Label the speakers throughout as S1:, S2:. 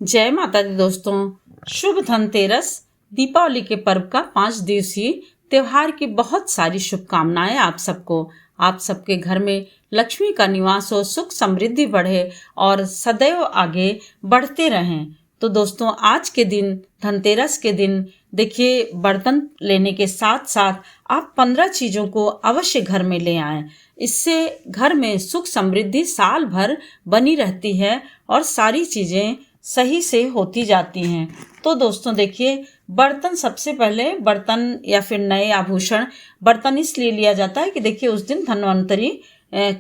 S1: जय माता दी दोस्तों। शुभ धनतेरस दीपावली के पर्व का 5 दिवसीय त्योहार की बहुत सारी शुभकामनाएं आप सबको। आप सबके घर में लक्ष्मी का निवास हो, सुख समृद्धि बढ़े और सदैव आगे बढ़ते रहें। तो दोस्तों, आज के दिन धनतेरस के दिन देखिए, बर्तन लेने के साथ साथ आप 15 चीजों को अवश्य घर में ले आएं। इससे घर में सुख समृद्धि साल भर बनी रहती है और सारी चीजें सही से होती जाती हैं। तो दोस्तों देखिए, बर्तन सबसे पहले, बर्तन या फिर नए आभूषण। बर्तन इसलिए लिया जाता है कि देखिए उस दिन धन्वंतरी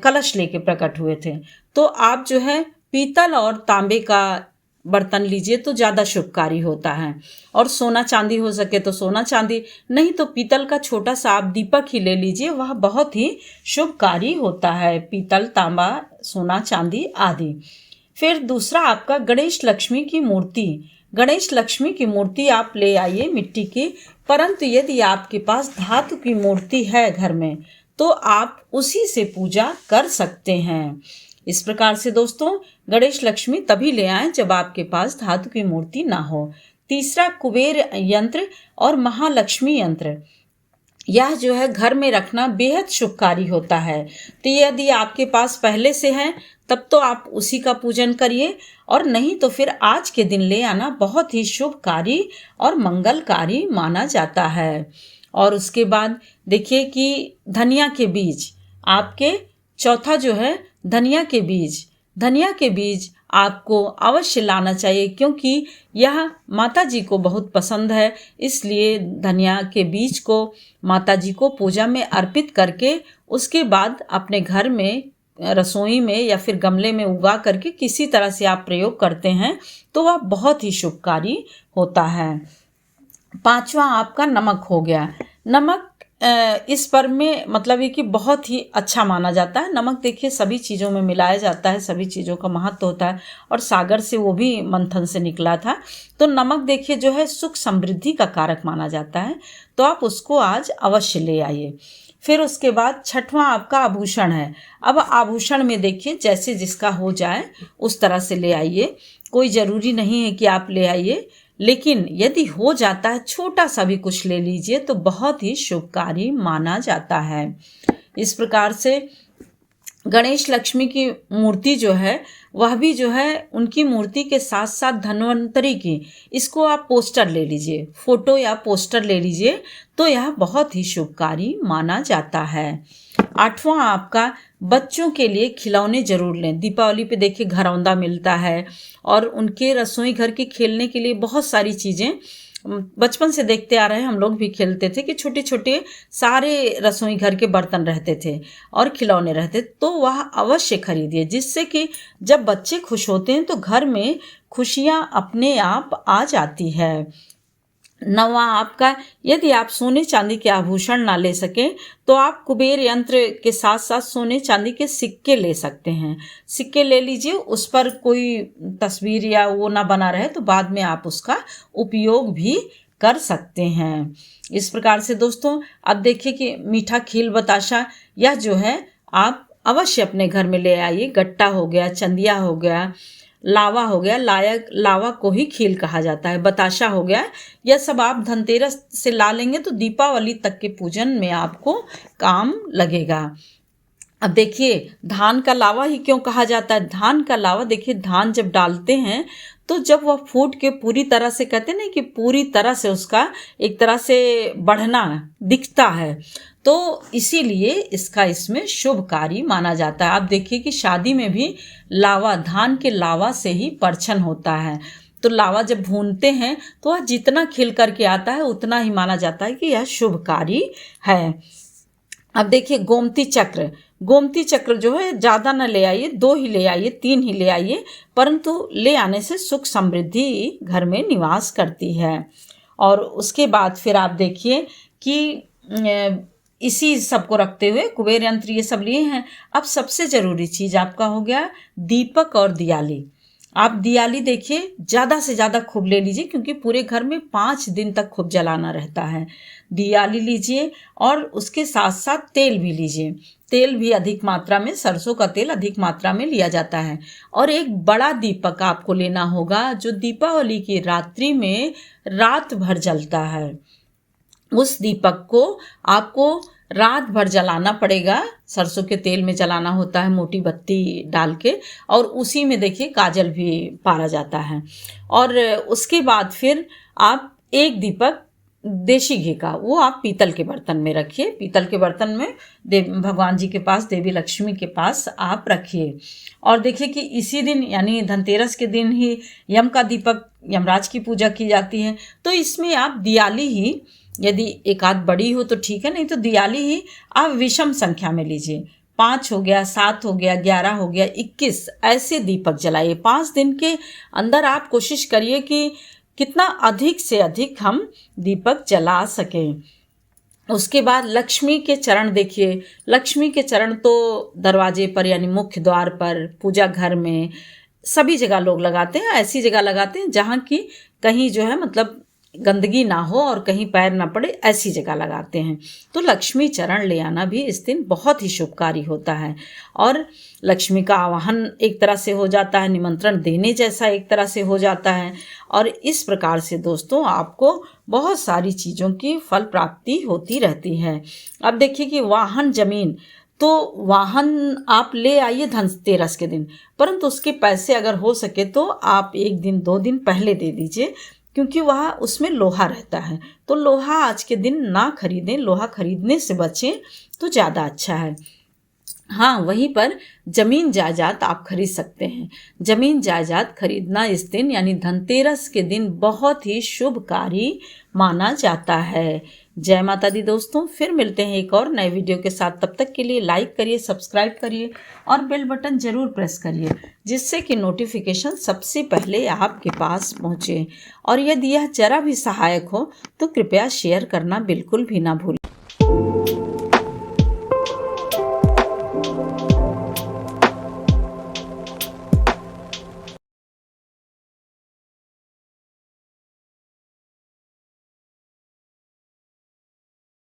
S1: कलश लेके प्रकट हुए थे। तो आप जो है पीतल और तांबे का बर्तन लीजिए तो ज़्यादा शुभकारी होता है। और सोना चांदी हो सके तो सोना चांदी, नहीं तो पीतल का छोटा सा आप दीपक ही ले लीजिए, वह बहुत ही शुभकारी होता है। पीतल, तांबा, सोना चांदी आदि। फिर दूसरा आपका गणेश लक्ष्मी की मूर्ति। गणेश लक्ष्मी की मूर्ति आप ले आइए मिट्टी की, परंतु यदि आपके पास धातु की मूर्ति है घर में तो आप उसी से पूजा कर सकते हैं। इस प्रकार से दोस्तों, गणेश लक्ष्मी तभी ले आएं जब आपके पास धातु की मूर्ति ना हो। तीसरा, कुबेर यंत्र और महालक्ष्मी यंत्र। यह जो है घर में रखना बेहद शुभकारी होता है। तो यदि आपके पास पहले से है तब तो आप उसी का पूजन करिए, और नहीं तो फिर आज के दिन ले आना बहुत ही शुभकारी और मंगलकारी माना जाता है। और उसके बाद देखिए कि धनिया के बीज आपके, चौथा जो है धनिया के बीज। धनिया के बीज आपको अवश्य लाना चाहिए, क्योंकि यह माता जी को बहुत पसंद है। इसलिए धनिया के बीज को माता जी को पूजा में अर्पित करके उसके बाद अपने घर में रसोई में या फिर गमले में उगा करके किसी तरह से आप प्रयोग करते हैं तो वह बहुत ही शुभकारी होता है। पांचवा आपका नमक हो गया। नमक इस पर्व में मतलब है कि बहुत ही अच्छा माना जाता है। नमक देखिए सभी चीज़ों में मिलाया जाता है, सभी चीज़ों का महत्व होता है, और सागर से वो भी मंथन से निकला था। तो नमक देखिए जो है सुख समृद्धि का कारक माना जाता है, तो आप उसको आज अवश्य ले आइए। फिर उसके बाद छठवां आपका आभूषण है। अब आभूषण में देखिए जैसे जिसका हो जाए उस तरह से ले आइए, कोई ज़रूरी नहीं है कि आप ले आइए, लेकिन यदि हो जाता है छोटा सा भी कुछ ले लीजिए तो बहुत ही शुभकारी माना जाता है। इस प्रकार से गणेश लक्ष्मी की मूर्ति जो है वह भी जो है उनकी मूर्ति के साथ साथ धन्वंतरी की, इसको आप पोस्टर ले लीजिए, फोटो या पोस्टर ले लीजिए, तो यह बहुत ही शुभकारी माना जाता है। आठवां आपका, बच्चों के लिए खिलौने जरूर लें। दीपावली पे देखिए घरौंदा मिलता है और उनके रसोई घर के खेलने के लिए बहुत सारी चीज़ें बचपन से देखते आ रहे हैं, हम लोग भी खेलते थे कि छोटे छोटे सारे रसोई घर के बर्तन रहते थे और खिलौने रहते, तो वह अवश्य खरीदिए, जिससे कि जब बच्चे खुश होते हैं तो घर में खुशियां अपने आप आ जाती है। नवा आपका, यदि आप सोने चांदी के आभूषण ना ले सकें तो आप कुबेर यंत्र के साथ साथ सोने चांदी के सिक्के ले सकते हैं। सिक्के ले लीजिए, उस पर कोई तस्वीर या वो ना बना रहे तो बाद में आप उसका उपयोग भी कर सकते हैं। इस प्रकार से दोस्तों, अब देखिए कि मीठा खील बताशा, यह जो है आप अवश्य अपने घर में ले आइए। गट्टा हो गया, चंदिया हो गया, लावा हो गया, लावा को ही खील कहा जाता है, बताशा हो गया, यह सब आप धनतेरस से ला लेंगे तो दीपावली तक के पूजन में आपको काम लगेगा। अब देखिए धान का लावा ही क्यों कहा जाता है। धान का लावा, देखिए धान जब डालते हैं तो जब वह फूट के पूरी तरह से, कहते हैं ना कि पूरी तरह से उसका एक तरह से बढ़ना दिखता है, तो इसीलिए इसका इसमें शुभकारी माना जाता है। आप देखिए कि शादी में भी लावा, धान के लावा से ही परछन होता है, तो लावा जब भूनते हैं तो वह जितना खिल करके आता है उतना ही माना जाता है कि यह शुभकारी है। अब देखिए गोमती चक्र। गोमती चक्र जो है ज़्यादा ना ले आइए, 2 ही ले आइए, 3 ही ले आइए, परंतु ले आने से सुख समृद्धि घर में निवास करती है। और उसके बाद फिर आप देखिए कि इसी सबको रखते हुए कुबेर यंत्र ये सब लिए हैं। अब सबसे ज़रूरी चीज़ आपका हो गया दीपक और दियाली। आप दियाली देखिए ज़्यादा से ज़्यादा खूब ले लीजिए, क्योंकि पूरे घर में 5 दिन तक खूब जलाना रहता है। दियाली लीजिए और उसके साथ साथ तेल भी लीजिए। तेल भी अधिक मात्रा में, सरसों का तेल अधिक मात्रा में लिया जाता है। और एक बड़ा दीपक आपको लेना होगा जो दीपावली की रात्रि में रात भर जलता है। उस दीपक को आपको रात भर जलाना पड़ेगा। सरसों के तेल में जलाना होता है, मोटी बत्ती डाल के, और उसी में देखिए काजल भी पारा जाता है। और उसके बाद फिर आप एक दीपक देशी घी का, वो आप पीतल के बर्तन में रखिए। पीतल के बर्तन में भगवान जी के पास, देवी लक्ष्मी के पास आप रखिए। और देखिए कि इसी दिन यानी धनतेरस के दिन ही यम का दीपक, यमराज की पूजा की जाती है। तो इसमें आप दियाली ही, यदि एक आध बड़ी हो तो ठीक है, नहीं तो दियाली ही आप विषम संख्या में लीजिए। 5 हो गया, 7 हो गया, 11 हो गया, 21 ऐसे दीपक जलाइए। 5 दिन के अंदर आप कोशिश करिए कि कितना अधिक से अधिक हम दीपक जला सकें। उसके बाद लक्ष्मी के चरण देखिए। लक्ष्मी के चरण तो दरवाजे पर यानी मुख्य द्वार पर, पूजा घर में, सभी जगह लोग लगाते हैं। ऐसी जगह लगाते हैं जहाँ की कहीं जो है मतलब गंदगी ना हो और कहीं पैर ना पड़े, ऐसी जगह लगाते हैं। तो लक्ष्मी चरण ले आना भी इस दिन बहुत ही शुभकारी होता है। और लक्ष्मी का आवाहन एक तरह से हो जाता है, निमंत्रण देने जैसा एक तरह से हो जाता है। और इस प्रकार से दोस्तों आपको बहुत सारी चीज़ों की फल प्राप्ति होती रहती है। अब देखिए कि वाहन जमीन, तो वाहन आप ले आइए धनतेरस के दिन, परंतु उसके पैसे अगर हो सके तो आप 1 दिन 2 दिन पहले दे दीजिए, क्योंकि वह उसमें लोहा रहता है। तो लोहा आज के दिन ना खरीदें, लोहा खरीदने से बचें तो ज़्यादा अच्छा है। हाँ, वहीं पर जमीन जायदाद आप खरीद सकते हैं। जमीन जायदाद खरीदना इस दिन यानी धनतेरस के दिन बहुत ही शुभकारी माना जाता है। जय माता दी दोस्तों, फिर मिलते हैं एक और नए वीडियो के साथ। तब तक के लिए लाइक करिए, सब्सक्राइब करिए और बेल बटन जरूर प्रेस करिए, जिससे कि नोटिफिकेशन सबसे पहले आपके पास पहुँचे। और यदि यह जरा भी सहायक हो तो कृपया शेयर करना बिल्कुल भी ना भूलें।